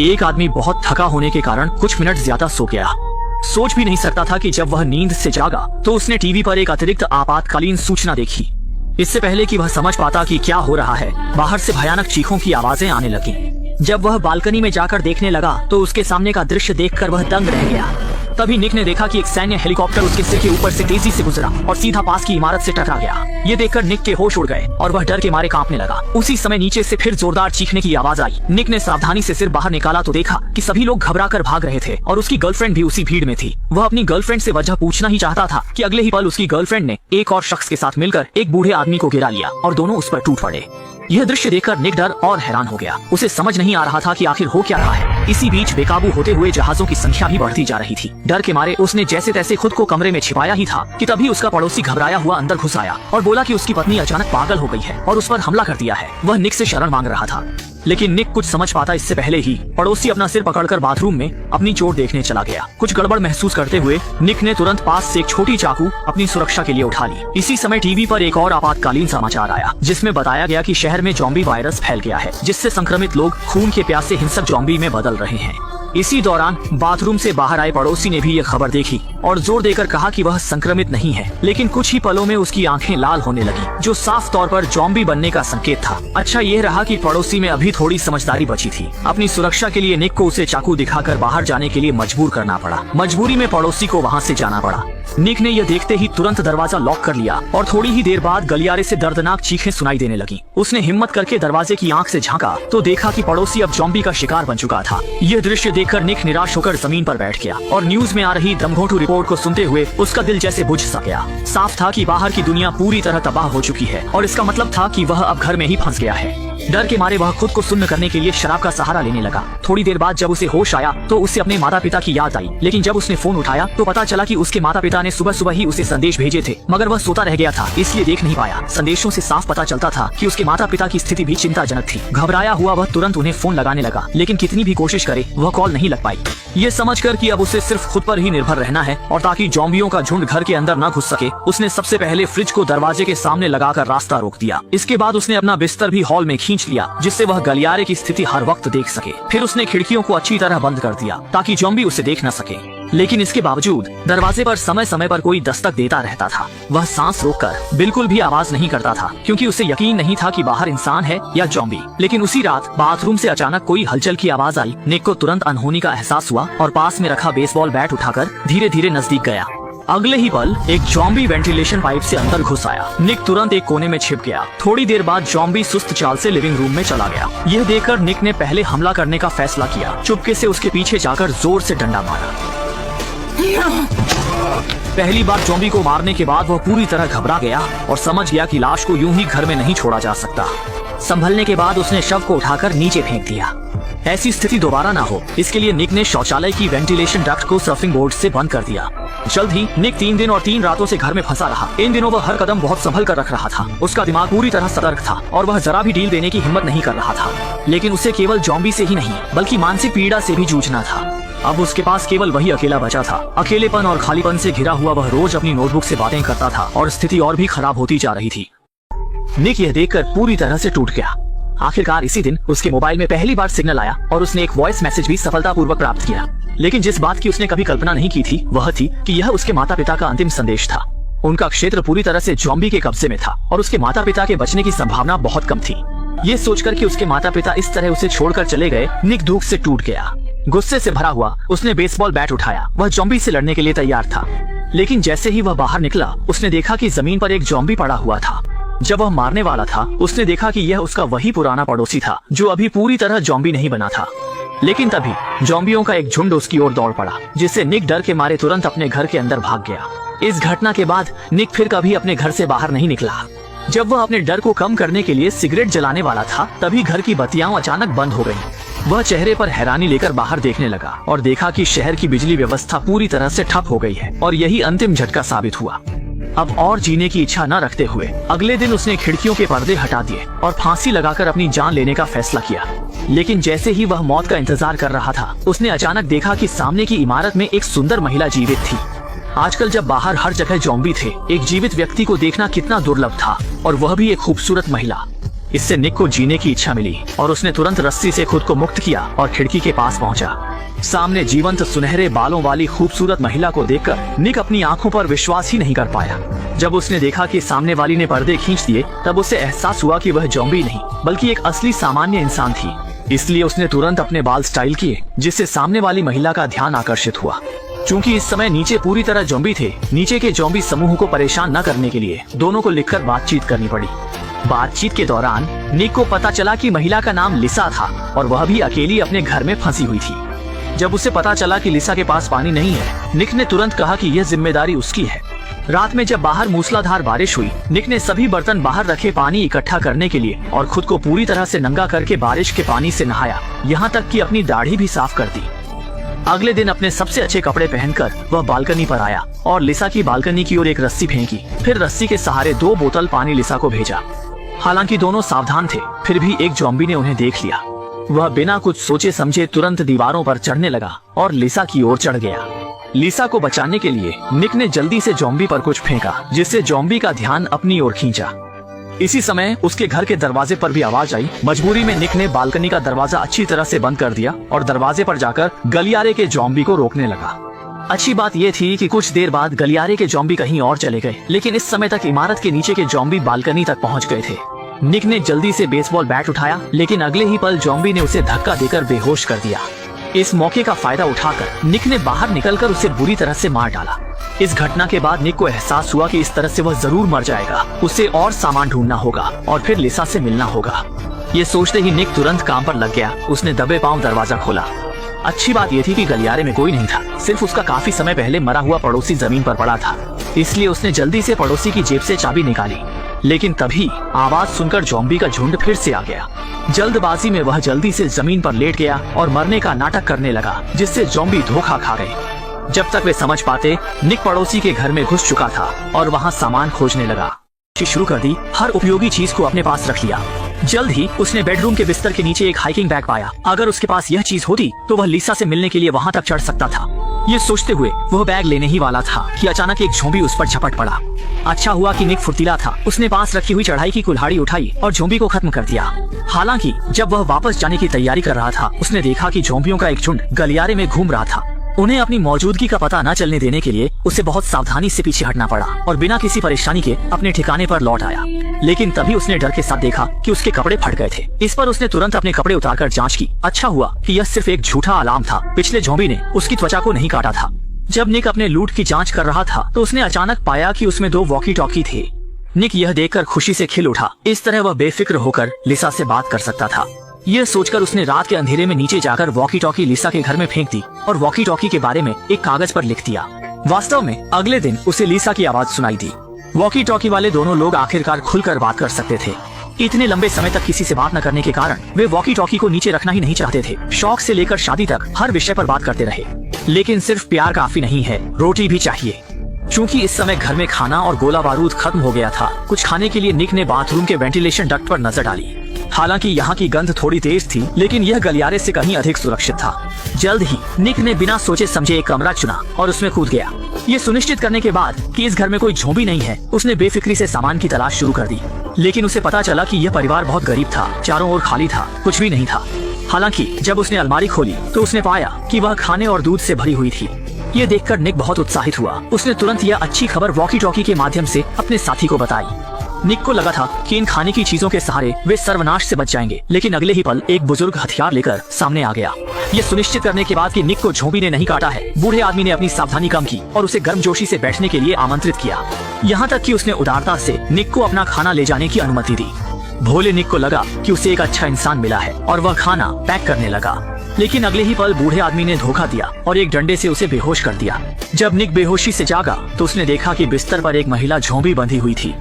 एक आदमी बहुत थका होने के कारण कुछ मिनट ज्यादा सो गया। सोच भी नहीं सकता था कि जब वह नींद से जागा तो उसने टीवी पर एक अतिरिक्त आपातकालीन सूचना देखी। इससे पहले कि वह समझ पाता कि क्या हो रहा है, बाहर से भयानक चीखों की आवाजें आने लगी। जब वह बालकनी में जाकर देखने लगा तो उसके सामने का दृश्य देखकर वह दंग रह गया। तभी निक ने देखा कि एक सैन्य हेलीकॉप्टर उसके सिर के ऊपर से तेजी से गुजरा और सीधा पास की इमारत से टकरा गया। ये देखकर निक के होश उड़ गए और वह डर के मारे कांपने लगा। उसी समय नीचे से फिर जोरदार चीखने की आवाज आई। निक ने सावधानी से सिर बाहर निकाला तो देखा कि सभी लोग घबराकर भाग रहे थे और उसकी गर्लफ्रेंड भी उसी भीड़ में थी। वह अपनी गर्लफ्रेंड से वजह पूछना ही चाहता था कि अगले ही पल उसकी गर्लफ्रेंड ने एक और शख्स के साथ मिलकर एक बूढ़े आदमी को गिरा लिया और दोनों उस पर टूट पड़े। यह दृश्य देखकर निक डर और हैरान हो गया। उसे समझ नहीं आ रहा था कि आखिर हो क्या रहा है। इसी बीच बेकाबू होते हुए जहाजों की संख्या भी बढ़ती जा रही थी। डर के मारे उसने जैसे तैसे खुद को कमरे में छिपाया ही था कि तभी उसका पड़ोसी घबराया हुआ अंदर घुस आया और बोला कि उसकी पत्नी अचानक पागल हो गई है और उस पर हमला कर दिया है। वह निक से शरण मांग रहा था, लेकिन निक कुछ समझ पाता इससे पहले ही पड़ोसी अपना सिर पकड़कर बाथरूम में अपनी चोट देखने चला गया। कुछ गड़बड़ महसूस करते हुए निक ने तुरंत पास से एक छोटी चाकू अपनी सुरक्षा के लिए उठा ली। इसी समय टीवी पर एक और आपातकालीन समाचार आया जिसमें बताया गया कि शहर में ज़ॉम्बी वायरस फैल गया है, जिससे संक्रमित लोग खून के प्यासे हिंसक ज़ॉम्बी में बदल रहे हैं। इसी दौरान बाथरूम से बाहर आए पड़ोसी ने भी ये खबर देखी और जोर देकर कहा कि वह संक्रमित नहीं है, लेकिन कुछ ही पलों में उसकी आंखें लाल होने लगी, जो साफ तौर पर ज़ॉम्बी बनने का संकेत था। अच्छा ये रहा कि पड़ोसी में अभी थोड़ी समझदारी बची थी। अपनी सुरक्षा के लिए निक को उसे चाकू दिखाकर बाहर जाने के लिए मजबूर करना पड़ा। मजबूरी में पड़ोसी को वहाँ से जाना पड़ा। निक ने यह देखते ही तुरंत दरवाजा लॉक कर लिया और थोड़ी ही देर बाद गलियारे से दर्दनाक चीखें सुनाई देने लगी। उसने हिम्मत करके दरवाजे की आंख से झांका तो देखा कि पड़ोसी अब ज़ॉम्बी का शिकार बन चुका था। यह दृश्य देखकर निक निराश होकर जमीन पर बैठ गया और न्यूज में आ रही दमघोंटू रिपोर्ट को सुनते हुए उसका दिल जैसे बुझ सा गया। साफ था कि बाहर की दुनिया पूरी तरह तबाह हो चुकी है और इसका मतलब था कि वह अब घर में ही फंस गया है। डर के मारे वह खुद को सुन्न करने के लिए शराब का सहारा लेने लगा। थोड़ी देर बाद जब उसे होश आया तो उसे अपने माता पिता की याद आई, लेकिन जब उसने फोन उठाया तो पता चला कि उसके माता पिता ने सुबह सुबह ही उसे संदेश भेजे थे, मगर वह सोता रह गया था इसलिए देख नहीं पाया। संदेशों से साफ पता चलता था कि उसके माता पिता की स्थिति भी चिंताजनक थी। घबराया हुआ वह तुरंत उन्हें फोन लगाने लगा, लेकिन कितनी भी कोशिश करे वह कॉल नहीं लग पाई। ये समझकर कि अब उसे सिर्फ खुद पर ही निर्भर रहना है और ताकि ज़ॉम्बियों का झुंड घर के अंदर न घुस सके, उसने सबसे पहले फ्रिज को दरवाजे के सामने लगाकर रास्ता रोक दिया। इसके बाद उसने अपना बिस्तर भी हॉल में खींच लिया जिससे वह गलियारे की स्थिति हर वक्त देख सके। फिर उसने खिड़कियों को अच्छी तरह बंद कर दिया ताकि ज़ॉम्बी उसे देख न सके, लेकिन इसके बावजूद दरवाजे पर समय समय पर कोई दस्तक देता रहता था। वह सांस रोककर बिल्कुल भी आवाज नहीं करता था क्योंकि उसे यकीन नहीं था कि बाहर इंसान है या ज़ॉम्बी। लेकिन उसी रात बाथरूम से अचानक कोई हलचल की आवाज आई। निक को तुरंत अनहोनी का एहसास हुआ और पास में रखा बेसबॉल बैट उठाकर धीरे धीरे नजदीक गया। अगले ही पल एक ज़ॉम्बी वेंटिलेशन पाइप से अंदर घुस आया। निक तुरंत एक कोने में छिप गया। थोड़ी देर बाद ज़ॉम्बी सुस्त चाल से लिविंग रूम में चला गया। यह देखकर निक ने पहले हमला करने का फैसला किया। चुपके से उसके पीछे जाकर जोर से डंडा मारा। पहली बार ज़ॉम्बी को मारने के बाद वह पूरी तरह घबरा गया और समझ गया कि लाश को यूं ही घर में नहीं छोड़ा जा सकता। संभलने के बाद उसने शव को उठाकर नीचे फेंक दिया। ऐसी स्थिति दोबारा ना हो इसके लिए निक ने शौचालय की वेंटिलेशन डक्ट को सर्फिंग बोर्ड से बंद कर दिया। जल्द ही निक 3 दिन और 3 रातों से घर में फंसा रहा। इन दिनों वह हर कदम बहुत संभल कर रख रहा था। उसका दिमाग पूरी तरह सतर्क था और वह जरा भी डील देने की हिम्मत नहीं कर रहा था। लेकिन उसे केवल ज़ॉम्बी से ही नहीं बल्कि मानसिक पीड़ा से भी जूझना था। अब उसके पास केवल वही अकेला बचा था। अकेलेपन और खालीपन से घिरा हुआ वह रोज अपनी नोटबुक से बातें करता था और स्थिति और भी खराब होती जा रही थी। निक यह देखकर पूरी तरह से टूट गया। आखिरकार इसी दिन उसके मोबाइल में पहली बार सिग्नल आया और उसने एक वॉइस मैसेज भी सफलतापूर्वक प्राप्त किया। लेकिन जिस बात की उसने कभी कल्पना नहीं की थी वह थी कि यह उसके माता पिता का अंतिम संदेश था। उनका क्षेत्र पूरी तरह से ज़ॉम्बी के कब्जे में था और उसके माता पिता के बचने की संभावना बहुत कम थी। ये सोचकर कि उसके माता पिता इस तरह उसे छोड़कर चले गए, निक दुख से टूट गया। गुस्से से भरा हुआ उसने बेसबॉल बैट उठाया। वह ज़ॉम्बी से लड़ने के लिए तैयार था, लेकिन जैसे ही वह बाहर निकला उसने देखा कि जमीन पर एक ज़ॉम्बी पड़ा हुआ था। जब वह मारने वाला था उसने देखा कि यह उसका वही पुराना पड़ोसी था जो अभी पूरी तरह ज़ॉम्बी नहीं बना था। लेकिन तभी ज़ॉम्बियों का एक झुंड उसकी ओर दौड़ पड़ा, जिससे निक डर के मारे तुरंत अपने घर के अंदर भाग गया। इस घटना के बाद निक फिर कभी अपने घर से बाहर नहीं निकला। जब वह अपने डर को कम करने के लिए सिगरेट जलाने वाला था तभी घर की बत्तियां अचानक बंद हो गईं। वह चेहरे पर हैरानी लेकर बाहर देखने लगा और देखा कि शहर की बिजली व्यवस्था पूरी तरह से ठप हो गई है और यही अंतिम झटका साबित हुआ। अब और जीने की इच्छा न रखते हुए अगले दिन उसने खिड़कियों के पर्दे हटा दिए और फांसी लगाकर अपनी जान लेने का फैसला किया। लेकिन जैसे ही वह मौत का इंतजार कर रहा था उसने अचानक देखा कि सामने की इमारत में एक सुंदर महिला जीवित थी। आजकल जब बाहर हर जगह ज़ॉम्बी थे, एक जीवित व्यक्ति को देखना कितना दुर्लभ था और वह भी एक खूबसूरत महिला। इससे निक को जीने की इच्छा मिली और उसने तुरंत रस्सी से खुद को मुक्त किया और खिड़की के पास पहुंचा। सामने जीवंत सुनहरे बालों वाली खूबसूरत महिला को देखकर निक अपनी आंखों पर विश्वास ही नहीं कर पाया। जब उसने देखा कि सामने वाली ने पर्दे खींच दिए, तब उसे एहसास हुआ कि वह ज़ॉम्बी नहीं बल्कि एक असली सामान्य इंसान थी। इसलिए उसने तुरंत अपने बाल स्टाइल किए, जिससे सामने वाली महिला का ध्यान आकर्षित हुआ। चूंकि इस समय नीचे पूरी तरह ज़ॉम्बी थे, नीचे के ज़ॉम्बी समूह को परेशान न करने के लिए दोनों को लिखकर बातचीत करनी पड़ी। बातचीत के दौरान निक को पता चला कि महिला का नाम लिसा था और वह भी अकेली अपने घर में फंसी हुई थी। जब उसे पता चला कि लिसा के पास पानी नहीं है, निक ने तुरंत कहा कि यह जिम्मेदारी उसकी है। रात में जब बाहर मूसलाधार बारिश हुई, निक ने सभी बर्तन बाहर रखे पानी इकट्ठा करने के लिए और खुद को पूरी तरह से नंगा करके बारिश के पानी से नहाया, यहाँ तक कि अपनी दाढ़ी भी साफ कर दी। अगले दिन अपने सबसे अच्छे कपड़े पहनकर वह बालकनी पर आया और लिसा की बालकनी की ओर एक रस्सी फेंकी। फिर रस्सी के सहारे 2 बोतल पानी लिसा को भेजा। हालांकि दोनों सावधान थे, फिर भी एक ज़ॉम्बी ने उन्हें देख लिया। वह बिना कुछ सोचे समझे तुरंत दीवारों पर चढ़ने लगा और लिसा की ओर चढ़ गया। लिसा को बचाने के लिए निक ने जल्दी से ज़ॉम्बी पर कुछ फेंका, जिससे ज़ॉम्बी का ध्यान अपनी ओर खींचा। इसी समय उसके घर के दरवाजे पर भी आवाज आई। मजबूरी में निक ने बालकनी का दरवाजा अच्छी तरह से बंद कर दिया और दरवाजे पर जाकर गलियारे के ज़ॉम्बी को रोकने लगा। अच्छी बात यह थी कि कुछ देर बाद गलियारे के ज़ॉम्बी कहीं और चले गए, लेकिन इस समय तक इमारत के नीचे के ज़ॉम्बी बालकनी तक पहुंच गए थे। निक ने जल्दी से बेसबॉल बैट उठाया, लेकिन अगले ही पल ज़ॉम्बी ने उसे धक्का देकर बेहोश कर दिया। इस मौके का फायदा उठाकर निक ने बाहर निकलकर उसे बुरी तरह से मार डाला। इस घटना के बाद निक को एहसास हुआ कि इस तरह से वह जरूर मर जाएगा। उसे और सामान ढूंढना होगा और फिर लिसा से मिलना होगा। ये सोचते ही निक तुरंत काम पर लग गया। उसने दबे पांव दरवाजा खोला। अच्छी बात यह थी कि गलियारे में कोई नहीं था, सिर्फ उसका काफी समय पहले मरा हुआ पड़ोसी जमीन पर पड़ा था। इसलिए उसने जल्दी से पड़ोसी की जेब से चाबी निकाली, लेकिन तभी आवाज सुनकर ज़ॉम्बी का झुंड फिर से आ गया। जल्दबाजी में वह जल्दी से जमीन पर लेट गया और मरने का नाटक करने लगा, जिससे ज़ॉम्बी धोखा खा गए। जब तक वे समझ पाते, निक पड़ोसी के घर में घुस चुका था और वहाँ सामान खोजने लगा। शुरू कर दी, हर उपयोगी चीज को अपने पास रख लिया। जल्द ही उसने बेडरूम के बिस्तर के नीचे एक हाइकिंग बैग पाया। अगर उसके पास यह चीज होती तो वह लिसा से मिलने के लिए वहाँ तक चढ़ सकता था। ये सोचते हुए वह बैग लेने ही वाला था कि अचानक एक ज़ॉम्बी उस पर झपट पड़ा। अच्छा हुआ कि निक फुर्तीला था। उसने पास रखी हुई चढ़ाई की कुल्हाड़ी उठाई और ज़ॉम्बी को खत्म कर दिया। हालांकि जब वह वापस जाने की तैयारी कर रहा था, उसने देखा कि ज़ॉम्बियों का एक झुंड गलियारे में घूम रहा था। उन्हें अपनी मौजूदगी का पता न चलने देने के लिए उसे बहुत सावधानी से पीछे हटना पड़ा और बिना किसी परेशानी के अपने ठिकाने पर लौट आया। लेकिन तभी उसने डर के साथ देखा कि उसके कपड़े फट गए थे। इस पर उसने तुरंत अपने कपड़े उतारकर जांच की। अच्छा हुआ कि यह सिर्फ एक झूठा अलार्म था। पिछले ज़ॉम्बी ने उसकी त्वचा को नहीं काटा था। जब निक अपने लूट की जांच कर रहा था तो उसने अचानक पाया कि उसमें 2 वॉकी टॉकी थे। निक यह देखकर खुशी से खिल उठा। इस तरह वह बेफिक्र होकर लिसा से बात कर सकता था। यह सोचकर उसने रात के अंधेरे में नीचे जाकर वॉकी टॉकी लिसा के घर में फेंक दी और वॉकी टॉकी के बारे में एक कागज पर लिख दिया। वास्तव में अगले दिन उसे लिसा की आवाज सुनाई दी। वॉकी टॉकी वाले दोनों लोग आखिरकार खुलकर बात कर सकते थे। इतने लंबे समय तक किसी से बात न करने के कारण वे वॉकी टॉकी को नीचे रखना ही नहीं चाहते थे। शौक से लेकर शादी तक हर विषय पर बात करते रहे। लेकिन सिर्फ प्यार काफी नहीं है, रोटी भी चाहिए। चूंकि इस समय घर में खाना और गोला बारूद खत्म हो गया था, कुछ खाने के लिए निक ने बाथरूम के वेंटिलेशन डक्ट पर नजर डाली। हालांकि यहाँ की गंध थोड़ी तेज थी, लेकिन यह गलियारे से कहीं अधिक सुरक्षित था। जल्द ही निक ने बिना सोचे समझे एक कमरा चुना और उसमें कूद गया। ये सुनिश्चित करने के बाद कि इस घर में कोई ज़ॉम्बी नहीं है, उसने बेफिक्री से सामान की तलाश शुरू कर दी। लेकिन उसे पता चला कि यह परिवार बहुत गरीब था। चारों ओर खाली था, कुछ भी नहीं था। हालांकि जब उसने अलमारी खोली तो उसने पाया कि वह खाने और दूध से भरी हुई थी। ये देखकर निक बहुत उत्साहित हुआ। उसने तुरंत यह अच्छी खबर वॉकी टॉकी के माध्यम से अपने साथी को बताई। निक को लगा था कि इन खाने की चीजों के सहारे वे सर्वनाश से बच जाएंगे, लेकिन अगले ही पल एक बुजुर्ग हथियार लेकर सामने आ गया। ये सुनिश्चित करने के बाद कि निक को ज़ॉम्बी ने नहीं काटा है, बूढ़े आदमी ने अपनी सावधानी कम की और उसे गर्मजोशी से बैठने के लिए आमंत्रित किया। यहाँ तक कि उसने उदारता से निक को अपना खाना ले जाने की अनुमति दी। भोले निक को लगा कि उसे एक अच्छा इंसान मिला है और वह खाना पैक करने लगा। लेकिन अगले ही पल बूढ़े आदमी ने धोखा दिया और एक डंडे से उसे बेहोश कर दिया। जब निक बेहोशी से जागा तो उसने देखा कि बिस्तर पर एक महिला ज़ॉम्बी बंधी हुई थी।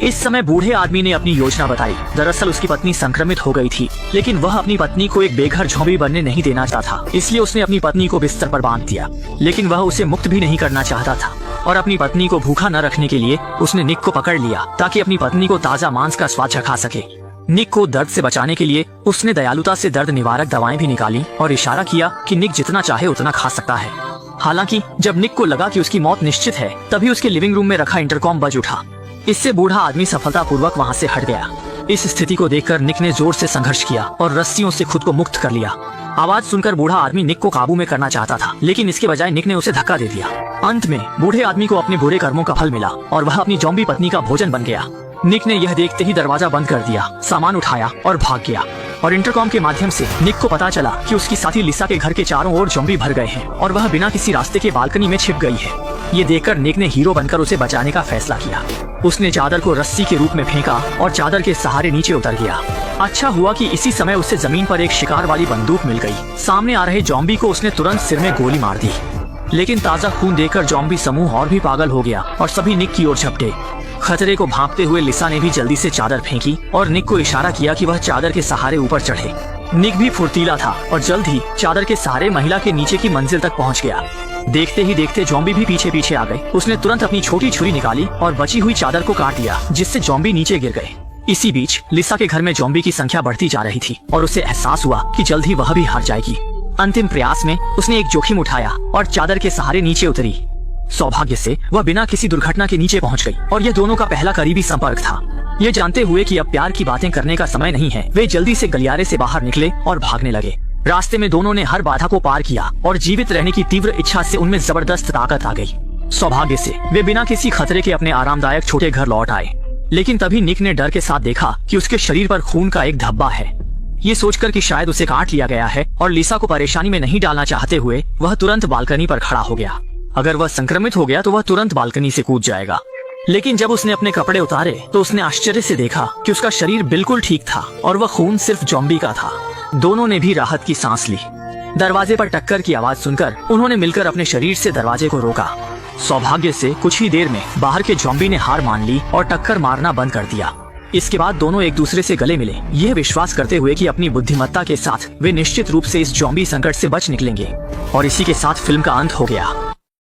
इस समय बूढ़े आदमी ने अपनी योजना बताई। दरअसल उसकी पत्नी संक्रमित हो गई थी, लेकिन वह अपनी पत्नी को एक बेघर ज़ॉम्बी बनने नहीं देना चाहता। इसलिए उसने अपनी पत्नी को बिस्तर पर बांध दिया, लेकिन वह उसे मुक्त भी नहीं करना चाहता था और अपनी पत्नी को भूखा न रखने के लिए उसने निक को पकड़ लिया ताकि अपनी पत्नी को ताज़ा मांस का स्वाद चखा सके। निक को दर्द से बचाने के लिए उसने दयालुता से दर्द निवारक दवाएं भी निकाली और इशारा किया कि निक जितना चाहे उतना खा सकता है। हालांकि जब निक को लगा कि उसकी मौत निश्चित है, तभी उसके लिविंग रूम में रखा इंटरकॉम बज उठा। इससे बूढ़ा आदमी सफलतापूर्वक वहां से हट गया। इस स्थिति को देखकर निक ने जोर से संघर्ष किया और रस्सियों से खुद को मुक्त कर लिया। आवाज सुनकर बूढ़ा आदमी निक को काबू में करना चाहता था, लेकिन इसके बजाय निक ने उसे धक्का दे दिया। अंत में बूढ़े आदमी को अपने बुरे कर्मों का फल मिला और वह अपनी ज़ॉम्बी पत्नी का भोजन बन गया। निक ने यह देखते ही दरवाजा बंद कर दिया, सामान उठाया और भाग गया। और इंटरकॉम के माध्यम से निक को पता चला कि उसकी साथी लिसा के घर के चारों ओर ज़ॉम्बी भर गए हैं और वह बिना किसी रास्ते के बालकनी में छिप गई है। ये देखकर निक ने हीरो बनकर उसे बचाने का फैसला किया। उसने चादर को रस्सी के रूप में फेंका और चादर के सहारे नीचे उतर गया। अच्छा हुआ कि इसी समय उसे जमीन पर एक शिकार वाली बंदूक मिल गई। सामने आ रहे ज़ॉम्बी को उसने तुरंत सिर में गोली मार दी, लेकिन ताज़ा खून देखकर ज़ॉम्बी समूह और भी पागल हो गया और सभी निक की ओर झपटे। खतरे को भांपते हुए लिसा ने भी जल्दी से चादर फेंकी और निक को इशारा किया कि वह चादर के सहारे ऊपर चढ़े। निक भी फुर्तीला था और जल्द ही चादर के सहारे महिला के नीचे की मंजिल तक पहुंच गया। देखते ही देखते ज़ॉम्बी भी पीछे पीछे आ गए। उसने तुरंत अपनी छोटी छुरी निकाली और बची हुई चादर को काट दिया, जिससे ज़ॉम्बी नीचे गिर गए। इसी बीच लिसा के घर में ज़ॉम्बी की संख्या बढ़ती जा रही थी और उसे एहसास हुआ कि जल्द ही वह भी हार जाएगी। अंतिम प्रयास में उसने एक जोखिम उठाया और चादर के सहारे नीचे उतरी। सौभाग्य से वह बिना किसी दुर्घटना के नीचे पहुंच गई और यह दोनों का पहला करीबी संपर्क था। ये जानते हुए कि अब प्यार की बातें करने का समय नहीं है, वे जल्दी से गलियारे से बाहर निकले और भागने लगे। रास्ते में दोनों ने हर बाधा को पार किया और जीवित रहने की तीव्र इच्छा से उनमें जबरदस्त ताकत आ गई। सौभाग्य से वे बिना किसी खतरे के अपने आरामदायक छोटे घर लौट आए। लेकिन तभी निक ने डर के साथ देखा कि उसके शरीर पर खून का एक धब्बा है। ये सोचकर कि शायद उसे काट लिया गया है और लिसा को परेशानी में नहीं डालना चाहते हुए वह तुरंत बालकनी पर खड़ा हो गया। अगर वह संक्रमित हो गया तो वह तुरंत बालकनी से कूद जाएगा। लेकिन जब उसने अपने कपड़े उतारे तो उसने आश्चर्य से देखा कि उसका शरीर बिल्कुल ठीक था और वह खून सिर्फ ज़ॉम्बी का था। दोनों ने भी राहत की सांस ली। दरवाजे पर टक्कर की आवाज सुनकर उन्होंने मिलकर अपने शरीर से दरवाजे को रोका। सौभाग्य से कुछ ही देर में बाहर के ज़ॉम्बी ने हार मान ली और टक्कर मारना बंद कर दिया। इसके बाद दोनों एक दूसरे से गले मिले, यह विश्वास करते हुए कि अपनी बुद्धिमत्ता के साथ वे निश्चित रूप से इस ज़ॉम्बी संकट से बच निकलेंगे। और इसी के साथ फिल्म का अंत हो गया।